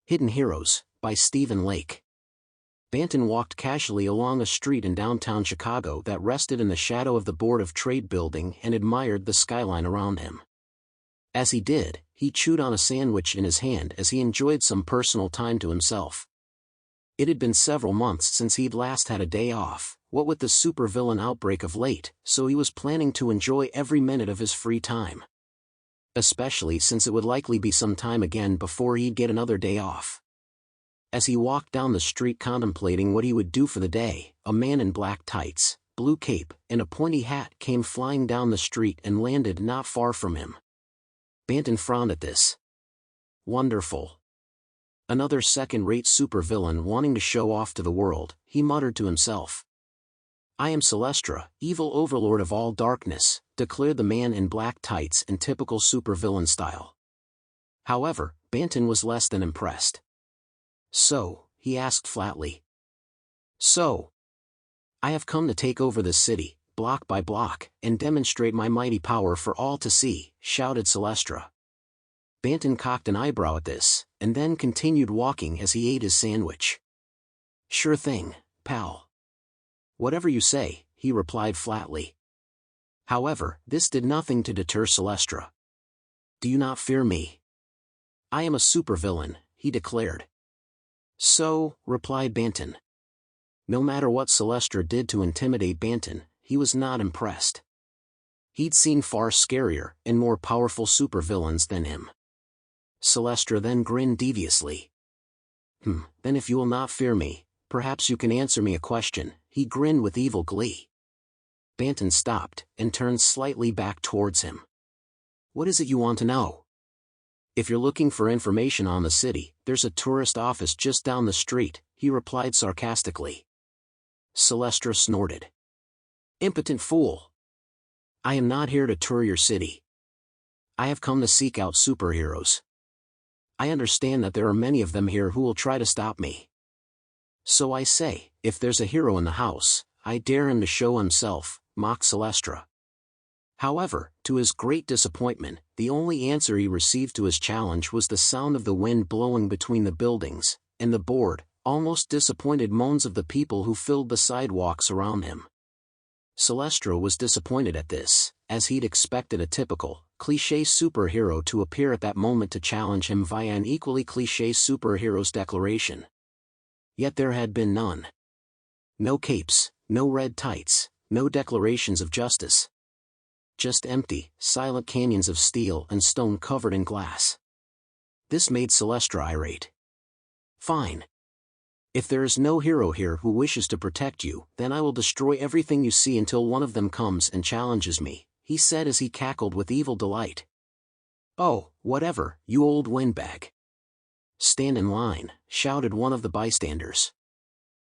Hidden Heroes, by Stephen Lake. Banton walked casually along a street in downtown Chicago that rested in the shadow of the Board of Trade building and admired the skyline around him. As he did, he chewed on a sandwich in his hand as he enjoyed some personal time to himself. It had been several months since he'd last had a day off, what with the supervillain outbreak of late, so he was planning to enjoy every minute of his free time. Especially since it would likely be some time again before he'd get another day off. As he walked down the street contemplating what he would do for the day, a man in black tights, blue cape, and a pointy hat came flying down the street and landed not far from him. Banton frowned at this. Wonderful. Another second-rate supervillain wanting to show off to the world, he muttered to himself. I am Celestra, evil overlord of all darkness, declared the man in black tights in typical supervillain style. However, Banton was less than impressed. So, he asked flatly. So, I have come to take over this city, block by block, and demonstrate my mighty power for all to see, shouted Celestra. Banton cocked an eyebrow at this, and then continued walking as he ate his sandwich. Sure thing, pal. Whatever you say, he replied flatly. However, this did nothing to deter Celestra. Do you not fear me? I am a supervillain, he declared. So, replied Banton. No matter what Celestra did to intimidate Banton, he was not impressed. He'd seen far scarier and more powerful supervillains than him. Celestra then grinned deviously. Then if you will not fear me, perhaps you can answer me a question, he grinned with evil glee. Banton stopped and turned slightly back towards him. What is it you want to know? If you're looking for information on the city, there's a tourist office just down the street, he replied sarcastically. Celestra snorted. Impotent fool! I am not here to tour your city. I have come to seek out superheroes. I understand that there are many of them here who will try to stop me. So I say, if there's a hero in the house, I dare him to show himself, mocked Celestra. However, to his great disappointment, the only answer he received to his challenge was the sound of the wind blowing between the buildings, and the bored, almost disappointed moans of the people who filled the sidewalks around him. Celestra was disappointed at this, as he'd expected a typical, cliché superhero to appear at that moment to challenge him via an equally cliché superhero's declaration. Yet there had been none. No capes, no red tights, no declarations of justice. Just empty, silent canyons of steel and stone covered in glass. This made Celestra irate. Fine. If there is no hero here who wishes to protect you, then I will destroy everything you see until one of them comes and challenges me, he said as he cackled with evil delight. Oh, whatever, you old windbag. Stand in line, shouted one of the bystanders.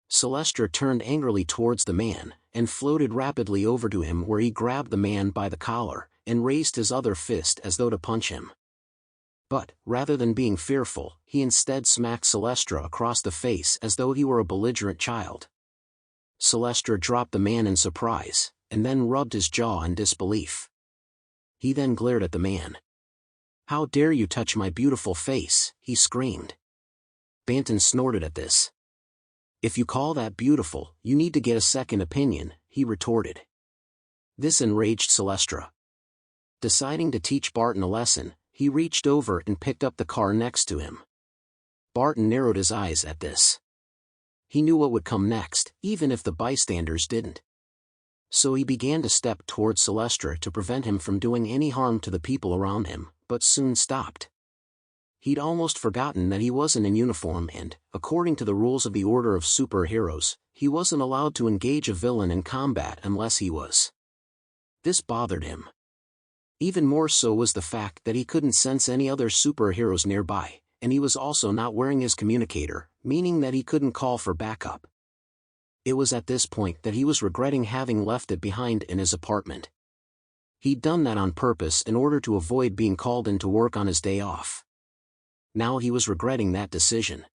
Celestra turned angrily towards the man, and floated rapidly over to him where he grabbed the man by the collar, and raised his other fist as though to punch him. But, rather than being fearful, he instead smacked Celestra across the face as though he were a belligerent child. Celestra dropped the man in surprise, and then rubbed his jaw in disbelief. He then glared at the man. How dare you touch my beautiful face, he screamed. Banton snorted at this. If you call that beautiful, you need to get a second opinion, he retorted. This enraged Celestra. Deciding to teach Barton a lesson, he reached over and picked up the car next to him. Barton narrowed his eyes at this. He knew what would come next, even if the bystanders didn't. So he began to step towards Celestra to prevent him from doing any harm to the people around him, but soon stopped. He'd almost forgotten that he wasn't in uniform and, according to the rules of the Order of Superheroes, he wasn't allowed to engage a villain in combat unless he was. This bothered him. Even more so was the fact that he couldn't sense any other superheroes nearby, and he was also not wearing his communicator, meaning that he couldn't call for backup. It was at this point that he was regretting having left it behind in his apartment. He'd done that on purpose in order to avoid being called in to work on his day off. Now he was regretting that decision.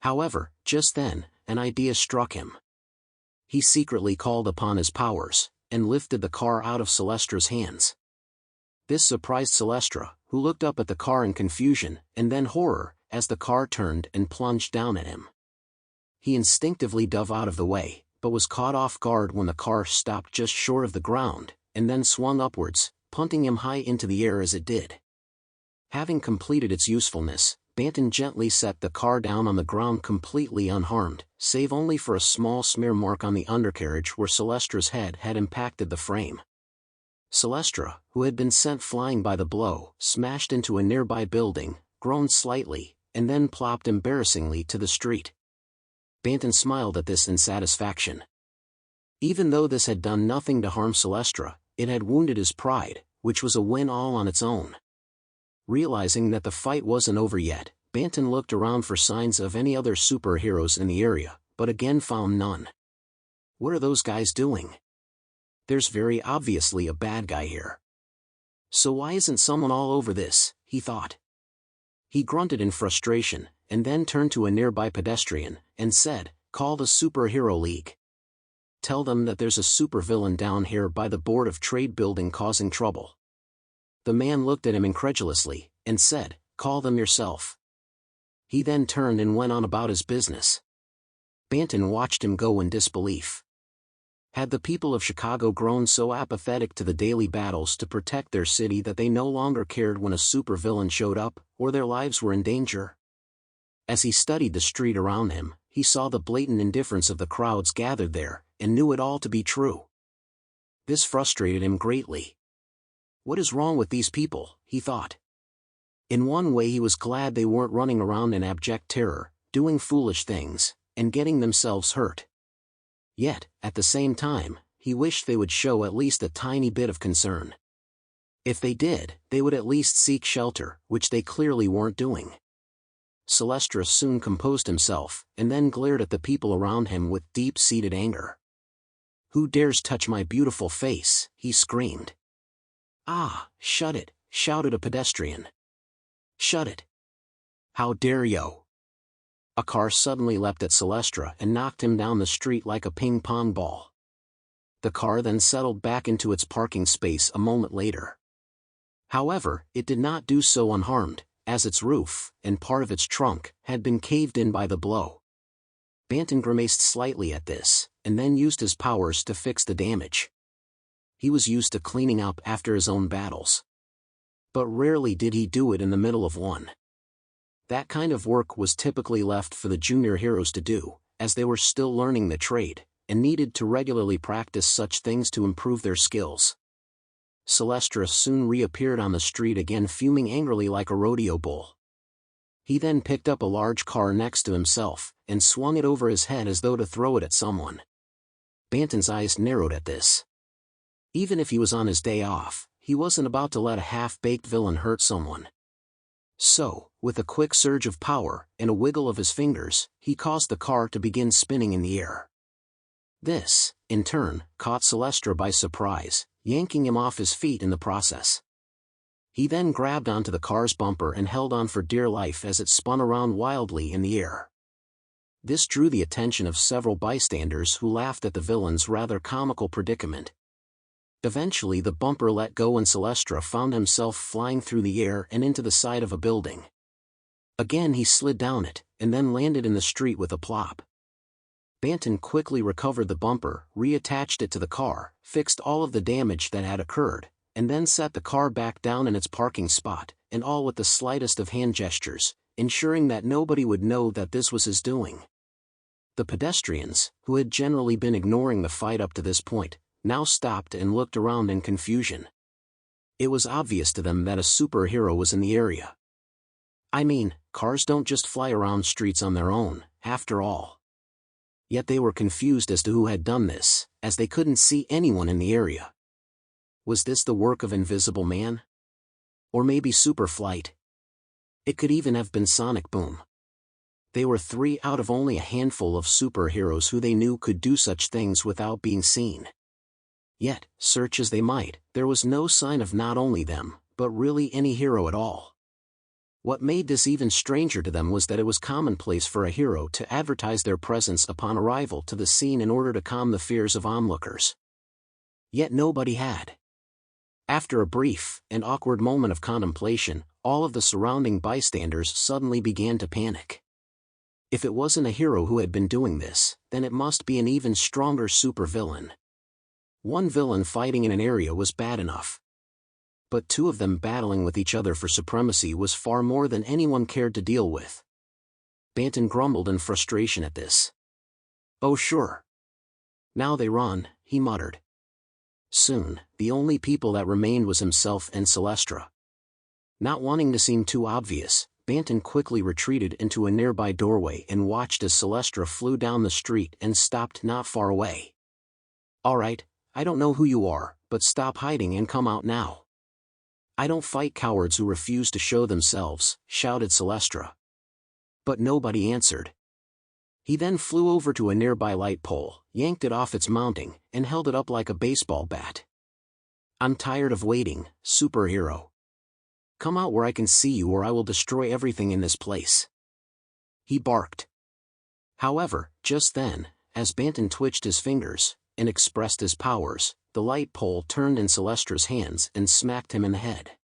However, just then, an idea struck him. He secretly called upon his powers, and lifted the car out of Celestra's hands. This surprised Celestra, who looked up at the car in confusion, and then horror, as the car turned and plunged down at him. He instinctively dove out of the way, but was caught off guard when the car stopped just short of the ground, and then swung upwards, punting him high into the air as it did. Having completed its usefulness, Banton gently set the car down on the ground completely unharmed, save only for a small smear mark on the undercarriage where Celestra's head had impacted the frame. Celestra, who had been sent flying by the blow, smashed into a nearby building, groaned slightly, and then plopped embarrassingly to the street. Banton smiled at this in satisfaction. Even though this had done nothing to harm Celestra, it had wounded his pride, which was a win all on its own. Realizing that the fight wasn't over yet, Banton looked around for signs of any other superheroes in the area, but again found none. What are those guys doing? There's very obviously a bad guy here. So why isn't someone all over this, he thought. He grunted in frustration, and then turned to a nearby pedestrian, and said, "Call the Superhero League. Tell them that there's a supervillain down here by the Board of Trade building causing trouble." The man looked at him incredulously, and said, "Call them yourself." He then turned and went on about his business. Banton watched him go in disbelief. Had the people of Chicago grown so apathetic to the daily battles to protect their city that they no longer cared when a supervillain showed up, or their lives were in danger? As he studied the street around him, he saw the blatant indifference of the crowds gathered there, and knew it all to be true. This frustrated him greatly. What is wrong with these people, he thought. In one way he was glad they weren't running around in abject terror, doing foolish things, and getting themselves hurt. Yet, at the same time, he wished they would show at least a tiny bit of concern. If they did, they would at least seek shelter, which they clearly weren't doing. Celestra soon composed himself, and then glared at the people around him with deep-seated anger. "Who dares touch my beautiful face?" he screamed. "Ah, shut it," shouted a pedestrian. "Shut it. How dare you!" A car suddenly leapt at Celestra and knocked him down the street like a ping-pong ball. The car then settled back into its parking space a moment later. However, it did not do so unharmed, as its roof, and part of its trunk, had been caved in by the blow. Banton grimaced slightly at this, and then used his powers to fix the damage. He was used to cleaning up after his own battles. But rarely did he do it in the middle of one. That kind of work was typically left for the junior heroes to do, as they were still learning the trade, and needed to regularly practice such things to improve their skills. Celestra soon reappeared on the street again, fuming angrily like a rodeo bull. He then picked up a large car next to himself, and swung it over his head as though to throw it at someone. Banton's eyes narrowed at this. Even if he was on his day off, he wasn't about to let a half-baked villain hurt someone. So, with a quick surge of power, and a wiggle of his fingers, he caused the car to begin spinning in the air. This, in turn, caught Celestra by surprise, yanking him off his feet in the process. He then grabbed onto the car's bumper and held on for dear life as it spun around wildly in the air. This drew the attention of several bystanders who laughed at the villain's rather comical predicament. Eventually the bumper let go and Celestra found himself flying through the air and into the side of a building. Again he slid down it, and then landed in the street with a plop. Banton quickly recovered the bumper, reattached it to the car, fixed all of the damage that had occurred, and then set the car back down in its parking spot, and all with the slightest of hand gestures, ensuring that nobody would know that this was his doing. The pedestrians, who had generally been ignoring the fight up to this point, now stopped and looked around in confusion. It was obvious to them that a superhero was in the area. I mean, cars don't just fly around streets on their own, after all. Yet they were confused as to who had done this, as they couldn't see anyone in the area. Was this the work of Invisible Man? Or maybe Superflight? It could even have been Sonic Boom. They were 3 out of only a handful of superheroes who they knew could do such things without being seen. Yet, search as they might, there was no sign of not only them, but really any hero at all. What made this even stranger to them was that it was commonplace for a hero to advertise their presence upon arrival to the scene in order to calm the fears of onlookers. Yet nobody had. After a brief and awkward moment of contemplation, all of the surrounding bystanders suddenly began to panic. If it wasn't a hero who had been doing this, then it must be an even stronger supervillain. One villain fighting in an area was bad enough. But two of them battling with each other for supremacy was far more than anyone cared to deal with. Banton grumbled in frustration at this. "Oh sure. Now they run," he muttered. Soon, the only people that remained was himself and Celestra. Not wanting to seem too obvious, Banton quickly retreated into a nearby doorway and watched as Celestra flew down the street and stopped not far away. "All right, I don't know who you are, but stop hiding and come out now." "I don't fight cowards who refuse to show themselves," shouted Celestra. But nobody answered. He then flew over to a nearby light pole, yanked it off its mounting, and held it up like a baseball bat. "I'm tired of waiting, superhero. Come out where I can see you or I will destroy everything in this place," he barked. However, just then, as Banton twitched his fingers and expressed his powers, the light pole turned in Celestra's hands and smacked him in the head.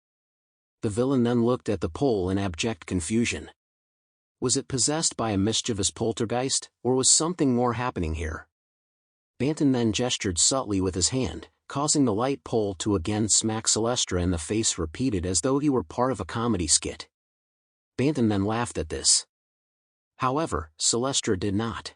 The villain then looked at the pole in abject confusion. Was it possessed by a mischievous poltergeist, or was something more happening here? Banton then gestured subtly with his hand, causing the light pole to again smack Celestra in the face, repeated as though he were part of a comedy skit. Banton then laughed at this. However, Celestra did not.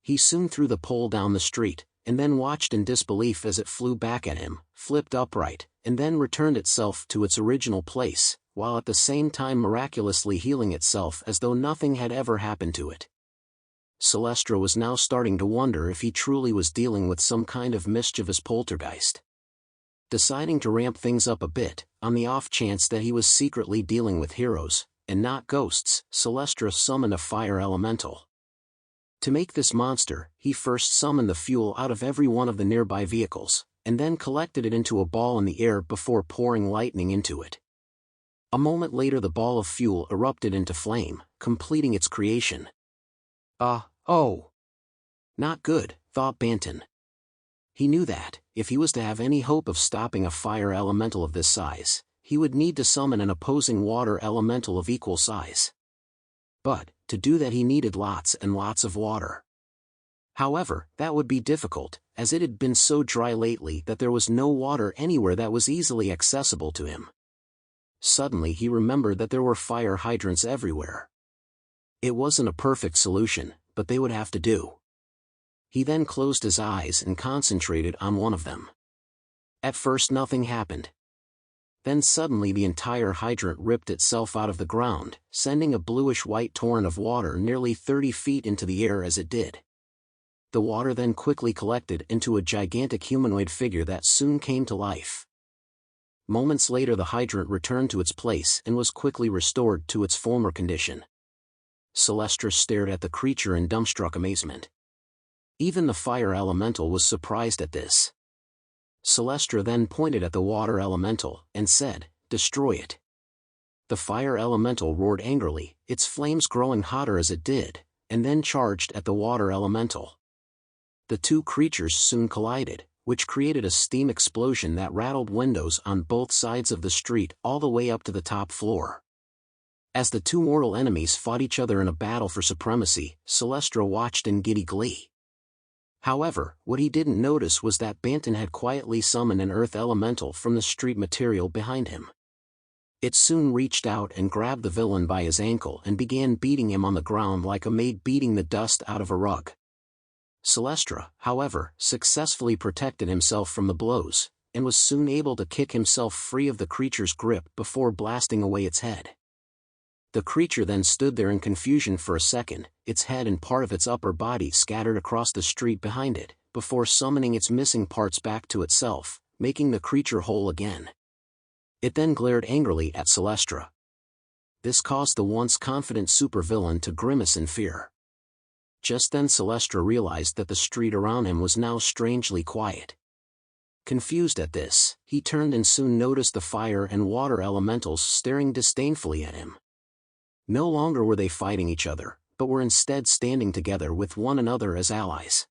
He soon threw the pole down the street, and then watched in disbelief as it flew back at him, flipped upright, and then returned itself to its original place, while at the same time miraculously healing itself as though nothing had ever happened to it. Celestra was now starting to wonder if he truly was dealing with some kind of mischievous poltergeist. Deciding to ramp things up a bit, on the off chance that he was secretly dealing with heroes, and not ghosts, Celestra summoned a fire elemental. To make this monster, he first summoned the fuel out of every one of the nearby vehicles, and then collected it into a ball in the air before pouring lightning into it. A moment later the ball of fuel erupted into flame, completing its creation. Oh. Not good, thought Banton. He knew that, if he was to have any hope of stopping a fire elemental of this size, he would need to summon an opposing water elemental of equal size. But, to do that he needed lots and lots of water. However, that would be difficult, as it had been so dry lately that there was no water anywhere that was easily accessible to him. Suddenly he remembered that there were fire hydrants everywhere. It wasn't a perfect solution, but they would have to do. He then closed his eyes and concentrated on one of them. At first nothing happened. Then suddenly the entire hydrant ripped itself out of the ground, sending a bluish-white torrent of water nearly 30 feet into the air as it did. The water then quickly collected into a gigantic humanoid figure that soon came to life. Moments later the hydrant returned to its place and was quickly restored to its former condition. Celestra stared at the creature in dumbstruck amazement. Even the fire elemental was surprised at this. Celestra then pointed at the water elemental and said, "Destroy it." The fire elemental roared angrily, its flames growing hotter as it did, and then charged at the water elemental. The two creatures soon collided, which created a steam explosion that rattled windows on both sides of the street all the way up to the top floor. As the two mortal enemies fought each other in a battle for supremacy, Celestra watched in giddy glee. However, what he didn't notice was that Banton had quietly summoned an earth elemental from the street material behind him. It soon reached out and grabbed the villain by his ankle and began beating him on the ground like a maid beating the dust out of a rug. Celestra, however, successfully protected himself from the blows, and was soon able to kick himself free of the creature's grip before blasting away its head. The creature then stood there in confusion for a second, its head and part of its upper body scattered across the street behind it, before summoning its missing parts back to itself, making the creature whole again. It then glared angrily at Celestra. This caused the once confident supervillain to grimace in fear. Just then Celestra realized that the street around him was now strangely quiet. Confused at this, he turned and soon noticed the fire and water elementals staring disdainfully at him. No longer were they fighting each other, but were instead standing together with one another as allies.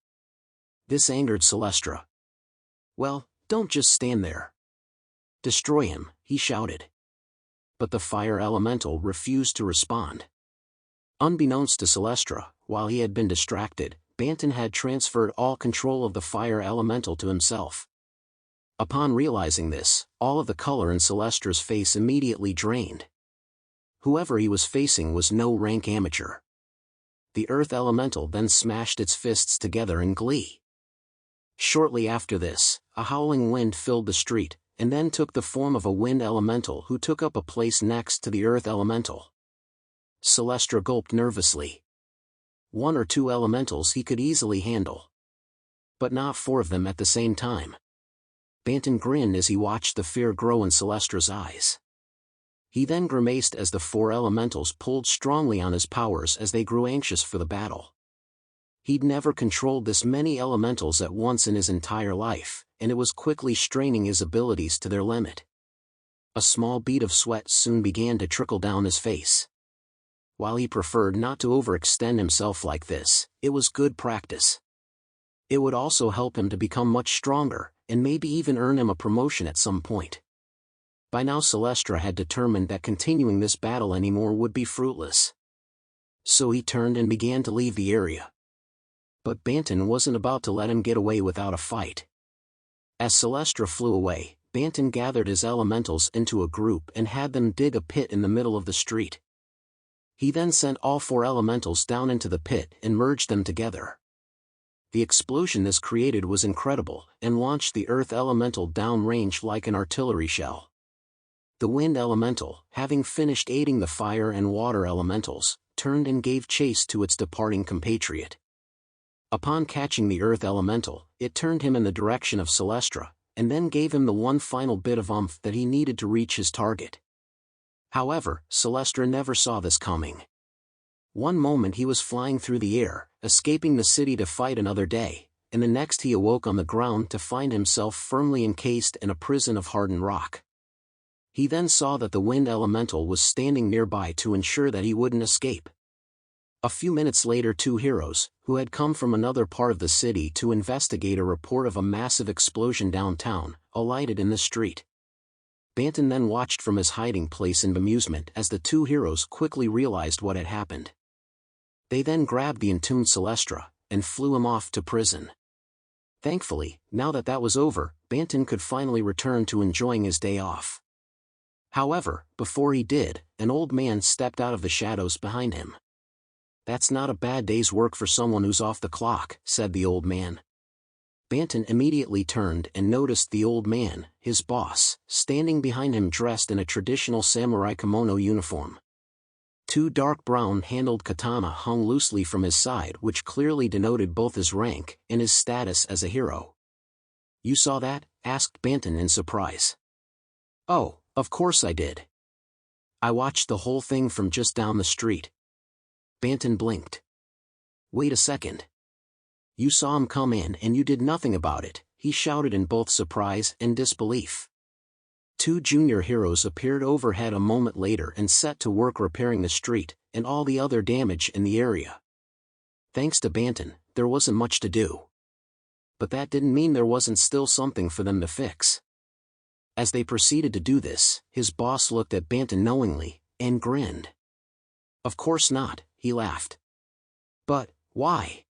This angered Celestra. "Well, don't just stand there. Destroy him," he shouted. but the fire elemental refused to respond. Unbeknownst to Celestra, while he had been distracted, Banton had transferred all control of the fire elemental to himself. Upon realizing this, all of the color in Celestra's face immediately drained. Whoever he was facing was no rank amateur. The earth elemental then smashed its fists together in glee. Shortly after this, a howling wind filled the street, and then took the form of a wind elemental who took up a place next to the earth elemental. Celestra gulped nervously. 1 or 2 elementals he could easily handle, but not 4 of them at the same time. Banton grinned as he watched the fear grow in Celestra's eyes. He then grimaced as the 4 elementals pulled strongly on his powers as they grew anxious for the battle. He'd never controlled this many elementals at once in his entire life, and it was quickly straining his abilities to their limit. A small bead of sweat soon began to trickle down his face. While he preferred not to overextend himself like this, it was good practice. It would also help him to become much stronger, and maybe even earn him a promotion at some point. By now Celestra had determined that continuing this battle anymore would be fruitless. So he turned and began to leave the area. But Banton wasn't about to let him get away without a fight. As Celestra flew away, Banton gathered his elementals into a group and had them dig a pit in the middle of the street. He then sent all 4 elementals down into the pit and merged them together. The explosion this created was incredible, and launched the earth elemental downrange like an artillery shell. The wind elemental, having finished aiding the fire and water elementals, turned and gave chase to its departing compatriot. Upon catching the earth elemental, it turned him in the direction of Celestra, and then gave him the one final bit of oomph that he needed to reach his target. However, Celestra never saw this coming. One moment he was flying through the air, escaping the city to fight another day, and the next he awoke on the ground to find himself firmly encased in a prison of hardened rock. He then saw that the wind elemental was standing nearby to ensure that he wouldn't escape. A few minutes later 2 heroes, who had come from another part of the city to investigate a report of a massive explosion downtown, alighted in the street. Banton then watched from his hiding place in bemusement as the 2 heroes quickly realized what had happened. They then grabbed the entombed Celestra, and flew him off to prison. Thankfully, now that that was over, Banton could finally return to enjoying his day off. However, before he did, an old man stepped out of the shadows behind him. "That's not a bad day's work for someone who's off the clock," said the old man. Banton immediately turned and noticed the old man, his boss, standing behind him dressed in a traditional samurai kimono uniform. 2 dark brown-handled katana hung loosely from his side, which clearly denoted both his rank and his status as a hero. "You saw that?" asked Banton in surprise. "Oh, of course I did. I watched the whole thing from just down the street." Banton blinked. "Wait a second. You saw him come in and you did nothing about it," he shouted in both surprise and disbelief. 2 junior heroes appeared overhead a moment later and set to work repairing the street, and all the other damage in the area. Thanks to Banton, there wasn't much to do. But that didn't mean there wasn't still something for them to fix. As they proceeded to do this, his boss looked at Banton knowingly, and grinned. "Of course not," he laughed. "But, why?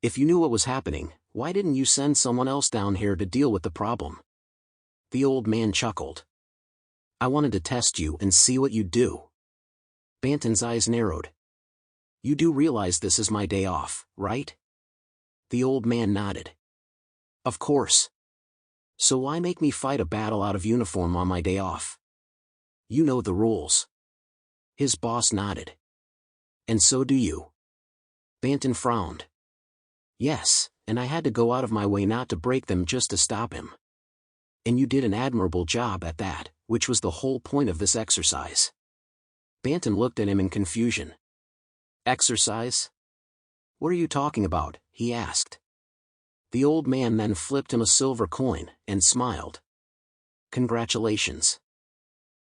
If you knew what was happening, why didn't you send someone else down here to deal with the problem?" The old man chuckled. "I wanted to test you and see what you'd do." Banton's eyes narrowed. "You do realize this is my day off, right?" The old man nodded. "Of course. So why make me fight a battle out of uniform on my day off? You know the rules." His boss nodded. "And so do you." Banton frowned. "Yes, and I had to go out of my way not to break them just to stop him. And you did an admirable job at that, which was the whole point of this exercise." Banton looked at him in confusion. "Exercise? What are you talking about?" he asked. The old man then flipped him a silver coin, and smiled. "Congratulations.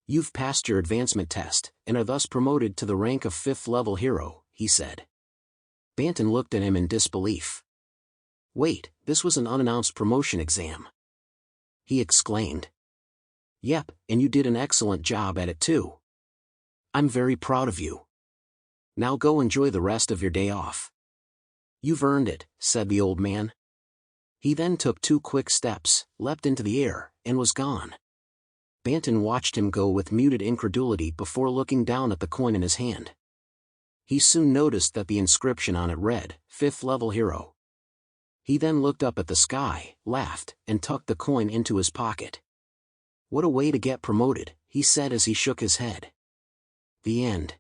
You've passed your advancement test, and are thus promoted to the rank of 5th level hero," he said. Banton looked at him in disbelief. "Wait, this was an unannounced promotion exam?" he exclaimed. "Yep, and you did an excellent job at it too." I'm very proud of you. Now go enjoy the rest of your day off. You've earned it, said the old man. He then took 2 quick steps, leapt into the air, and was gone. Banton watched him go with muted incredulity before looking down at the coin in his hand. He soon noticed that the inscription on it read, 5th level hero. He then looked up at the sky, laughed, and tucked the coin into his pocket. What a way to get promoted, he said as he shook his head. The end.